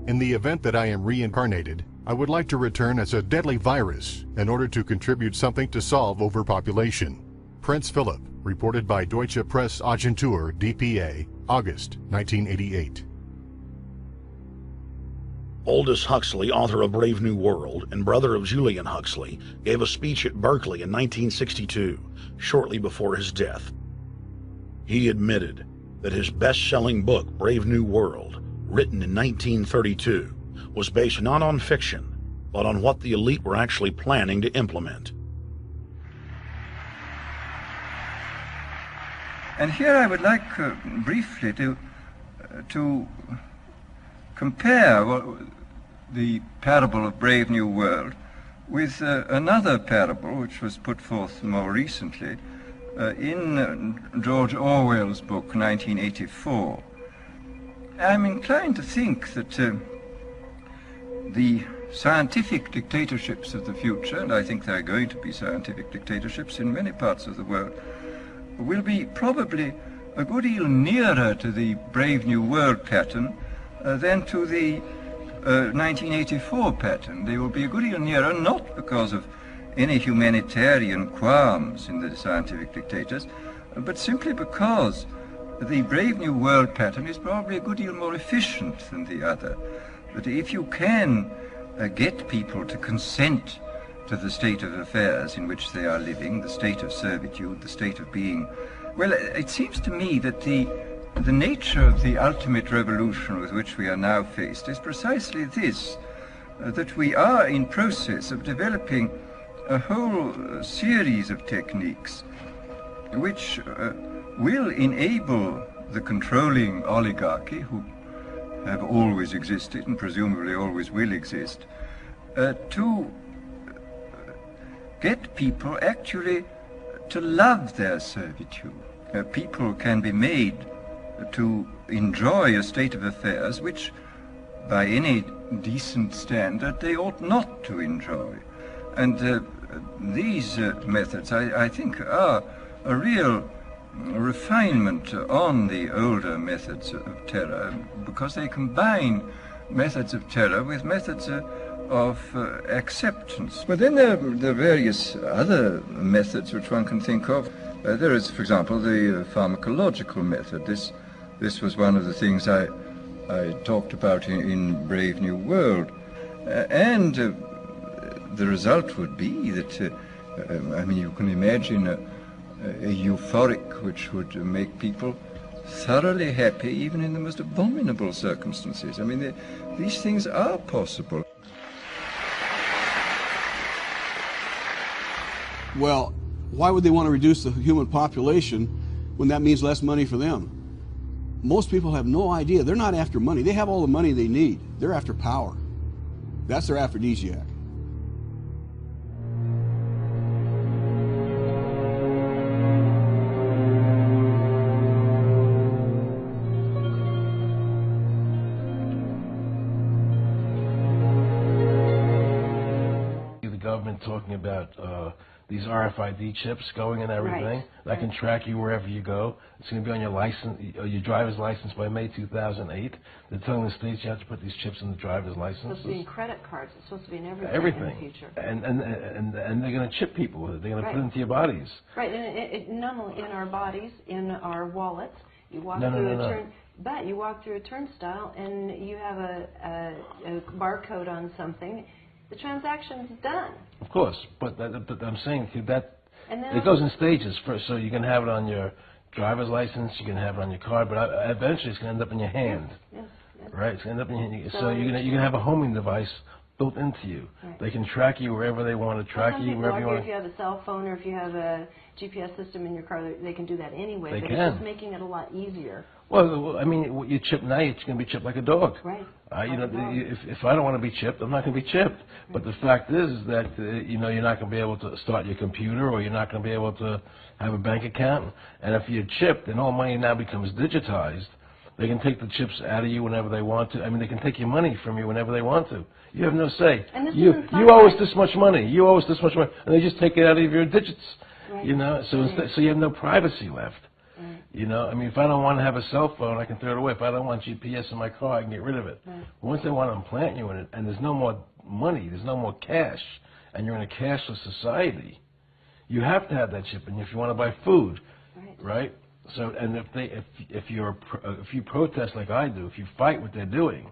In the event that I am reincarnated, I would like to return as a deadly virus in order to contribute something to solve overpopulation. Prince Philip, reported by Deutsche Presse-Agentur, DPA, August 1988. Aldous Huxley, author of Brave New World and brother of Julian Huxley, gave a speech at Berkeley in 1962, shortly before his death. He admitted that his best-selling book, Brave New World, written in 1932, was based not on fiction, but on what the elite were actually planning to implement. And here I would like briefly to compare the parable of Brave New World with another parable which was put forth more recently in George Orwell's book 1984. I'm inclined to think that the scientific dictatorships of the future, and I think there are going to be scientific dictatorships in many parts of the world, will be probably a good deal nearer to the Brave New World pattern than to the 1984 pattern. They will be a good deal nearer, not because of any humanitarian qualms in the scientific dictators, but simply because the Brave New World pattern is probably a good deal more efficient than the other. But if you can get people to consent to the state of affairs in which they are living, the state of servitude, the state of being, well, it seems to me that the nature of the ultimate revolution with which we are now faced is precisely this, that we are in process of developing a whole series of techniques which will enable the controlling oligarchy, who have always existed and presumably always will exist, to get people actually to love their servitude. People can be made to enjoy a state of affairs which, by any decent standard, they ought not to enjoy. And these methods, I think, are a real refinement on the older methods of terror, because they combine methods of terror with methods of acceptance. But then there are various other methods which one can think of. There is, for example, the pharmacological method. This was one of the things I talked about in Brave New World. And the result would be that, I mean, you can imagine a euphoric which would make people thoroughly happy even in the most abominable circumstances. I mean, these things are possible. Well, why would they want to reduce the human population when that means less money for them? Most people have no idea. They're not after money. They have all the money they need. They're after power. That's their aphrodisiac. The government talking about these RFID chips going and everything that can track you wherever you go. It's going to be on your license, your driver's license by May 2008. They're telling the states you have to put these chips in the driver's license. It's supposed to be in credit cards. It's supposed to be in everything in the future. And they're going to chip people with it. They're going to put it into your bodies. Right, and it not only in our bodies, in our wallets. You walk through but you walk through a turnstile and you have a barcode on something. The transaction's done. Of course, but I'm saying that it goes in stages first. So you can have it on your driver's license, you can have it on your card, but eventually it's going to end up in your hand. Yes. Right? It's going to end up in your hand. So you're going to have a homing device built into you. Right. They can track you wherever they want to track you, wherever you want. If you have a cell phone or if you have a GPS system in your car, they can do that anyway. It's just making it a lot easier. Well, I mean, you chip now, it's going to be chipped like a dog. Right. If I don't want to be chipped, I'm not going to be chipped. But the fact is that you're not going to be able to start your computer, or you're not going to be able to have a bank account. And if you're chipped, and all money now becomes digitized, they can take the chips out of you whenever they want to. I mean, they can take your money from you whenever they want to. You have no say. You owe us this much money. You owe us this much money, and they just take it out of your digits. Right. So you have no privacy left. Right. You know, I mean, if I don't want to have a cell phone, I can throw it away. If I don't want GPS in my car, I can get rid of it. Right. Once they want to implant you in it, and there's no more money, there's no more cash, and you're in a cashless society, you have to have that chip in you if you want to buy food, right? So, and if you protest like I do, if you fight what they're doing,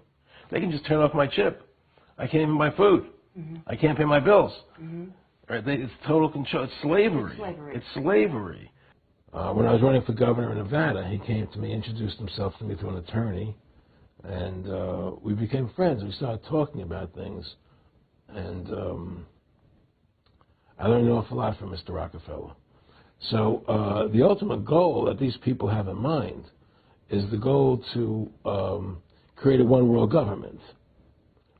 they can just turn off my chip. I can't even buy food. I can't pay my bills. Right? It's total control. It's slavery. It's slavery. When I was running for governor in Nevada, he came to me, introduced himself to me through an attorney, and we became friends. We started talking about things, and I learned an awful lot from Mr. Rockefeller. So the ultimate goal that these people have in mind is the goal to create a one-world government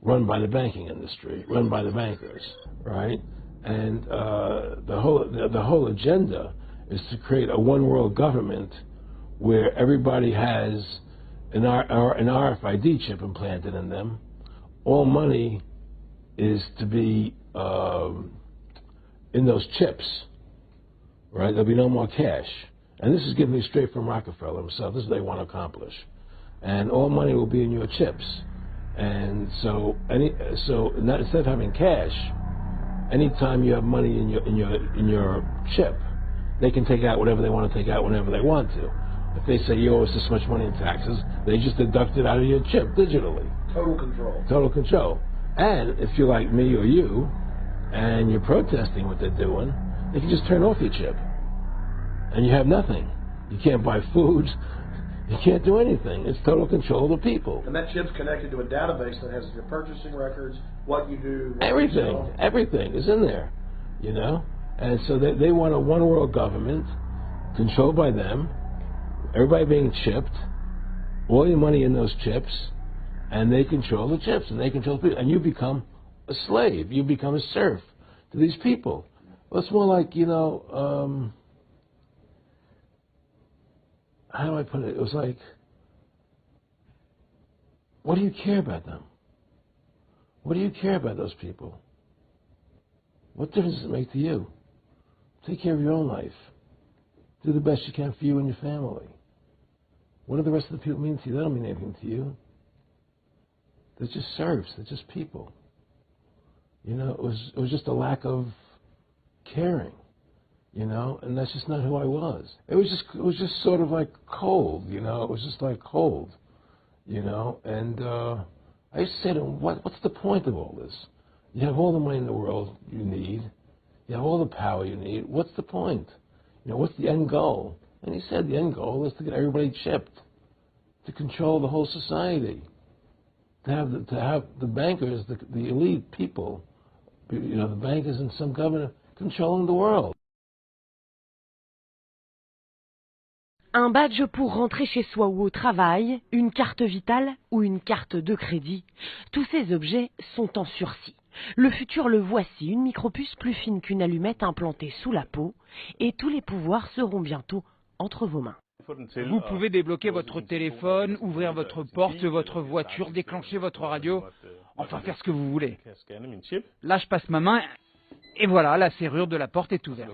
run by the banking industry, run by the bankers, right? And the whole agenda is to create a one-world government where everybody has an RFID chip implanted in them. All money is to be in those chips, right? There'll be no more cash. And this is given me straight from Rockefeller himself. This is what they want to accomplish. And all money will be in your chips. And so instead of having cash, anytime you have money in your chip, they can take out whatever they want to take out whenever they want to. If they say you owe us this much money in taxes, they just deduct it out of your chip digitally. Total control. Total control. And if you're like me or you, and you're protesting what they're doing, they can just turn off your chip. And you have nothing. You can't buy food. You can't do anything. It's total control of the people. And that chip's connected to a database that has your purchasing records, what you do, what everything. You sell. Everything is in there, you know? And so they want a one-world government controlled by them, everybody being chipped, all your money in those chips, and they control the chips, and they control the people. And you become a slave. You become a serf to these people. Well, it's more like, you know, how do I put it? It was like, what do you care about them? What do you care about those people? What difference does it make to you? Take care of your own life. Do the best you can for you and your family. What do the rest of the people mean to you? They don't mean anything to you. They're just serfs. They're just people. You know, it was just a lack of caring. You know, and that's just not who I was. It was just sort of like cold, you know. It was just like cold, you know. And I used to say to him, what's the point of all this? You have all the money in the world you need. You have all the power you need. What's the point? You know, what's the end goal? And he said the end goal is to get everybody chipped, to control the whole society, to have the bankers, the elite people, you know, the bankers and some governor controlling the world. Un badge pour rentrer chez soi ou au travail, une carte vitale ou une carte de crédit. Tous ces objets sont en sursis. Le futur le voici, une micropuce plus fine qu'une allumette implantée sous la peau, et tous les pouvoirs seront bientôt entre vos mains. Vous pouvez débloquer votre téléphone, ouvrir votre porte, votre voiture, déclencher votre radio, enfin faire ce que vous voulez. Là, je passe ma main, et voilà, la serrure de la porte est ouverte.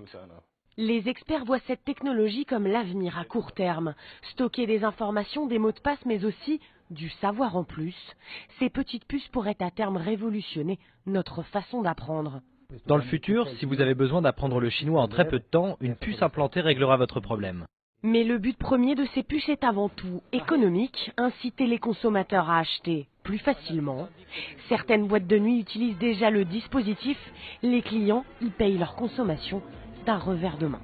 Les experts voient cette technologie comme l'avenir à court terme. Stocker des informations, des mots de passe, mais aussi du savoir en plus. Ces petites puces pourraient à terme révolutionner notre façon d'apprendre. Dans le futur, si vous avez besoin d'apprendre le chinois en très peu de temps, une puce implantée réglera votre problème. Mais le but premier de ces puces est avant tout économique, inciter les consommateurs à acheter plus facilement. Certaines boîtes de nuit utilisent déjà le dispositif. Les clients y payent leur consommation d'un revers de main.